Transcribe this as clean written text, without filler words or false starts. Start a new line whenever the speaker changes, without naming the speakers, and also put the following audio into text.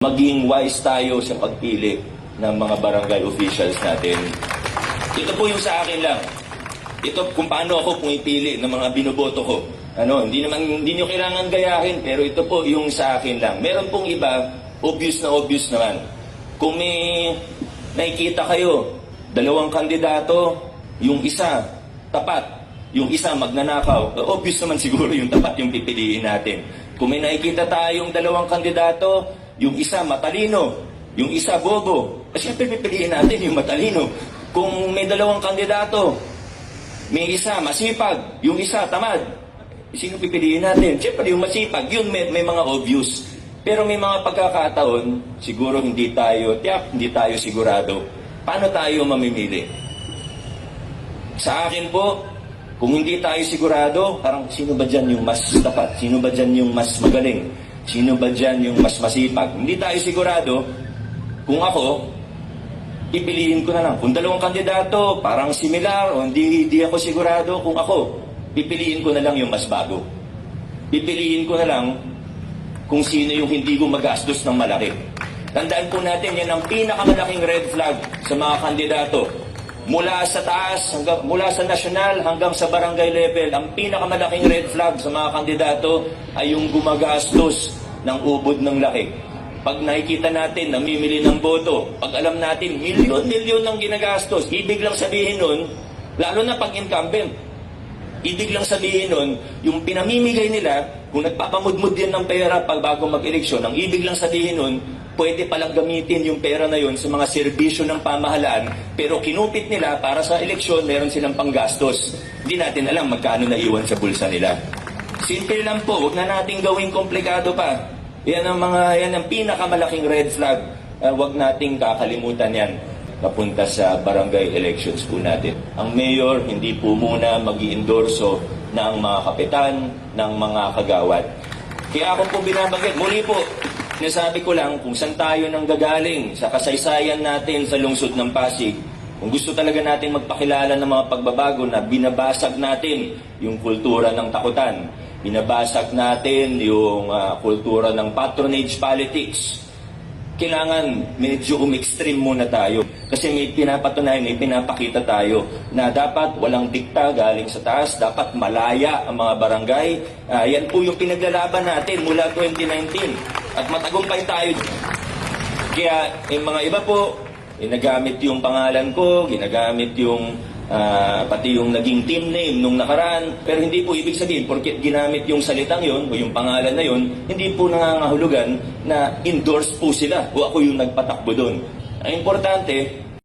Maging wise tayo sa pagpili ng mga barangay officials natin. Ito po yung sa akin lang. Ito kung paano ako pumipili ng mga binoboto ko. Hindi nyo kailangan gayahin, pero ito po yung sa akin lang. Meron pong iba, obvious naman. Kung may nakikita kayo, dalawang kandidato, yung isa tapat, yung isa magnanakaw, obvious naman siguro yung tapat yung pipiliin natin. Kung may nakikita tayong dalawang kandidato, yung isa matalino, yung isa bobo, siyempre pipiliin natin yung matalino. Kung may dalawang kandidato, may isa masipag, yung isa tamad, sino pipiliin natin? Siyempre yung masipag, yun may mga obvious. Pero may mga pagkakataon, siguro hindi tayo sigurado. Paano tayo mamimili? Sa akin po, kung hindi tayo sigurado, parang sino ba dyan yung mas tapat? Sino ba dyan yung mas magaling? Sino ba dyan yung mas masipag? Hindi tayo sigurado. Kung ako, pipiliin ko na lang. Kung dalawang kandidato, parang similar, o hindi ako sigurado. Kung ako, pipiliin ko na lang yung mas bago. Pipiliin ko na lang kung sino yung hindi gumagastos ng malaki. Tandaan po natin, yan ang pinakamalaking red flag sa mga kandidato. Mula sa taas, mula sa nasyonal hanggang sa barangay level, ang pinakamalaking red flag sa mga kandidato ay yung gumagastos ng ubod ng laki. Pag nakikita natin, namimili ng boto, pag alam natin, milyon-milyon ang ginagastos, ibig lang sabihin nun, lalo na pag incumbent, ibig lang sabihin nun, yung pinamimigay nila, kung nagpapamudmud yan ng pera pag bago mag-eleksyon, ang ibig lang sabihin nun, pwede palang gamitin yung pera na yun sa mga serbisyo ng pamahalaan, pero kinupit nila para sa eleksyon, meron silang panggastos. Hindi natin alam magkano naiwan sa bulsa nila. Simple lang po, huwag na natin gawing komplikado pa. Yan ang pinakamalaking red flag. Huwag nating kakalimutan yan papunta sa barangay elections po natin. Ang mayor, hindi po muna mag-i-endorso ng mga kapitan, ng mga kagawad. Kaya ako po binabanggit, muli po, sinasabi ko lang kung saan tayo nang gagaling sa kasaysayan natin sa lungsod ng Pasig. Kung gusto talaga natin magpakilala ng mga pagbabago na binabasag natin yung kultura ng takutan, binabasag natin yung kultura ng patronage politics, kailangan medyo extreme muna tayo. Kasi may pinapatunayan, may pinapakita tayo na dapat walang dikta galing sa taas, dapat malaya ang mga barangay. Yan po yung pinaglalaban natin mula 2019 at matagumpay tayo. Kaya yung mga iba po, ginagamit yung pangalan ko, ginagamit yung pati yung naging team name nung nakaraan, pero hindi po ibig sabihin porque ginamit yung salitang yon o yung pangalan na yon, hindi po nangangahulugan na endorse po sila o ako yung nagpatakbo doon. Ang importante,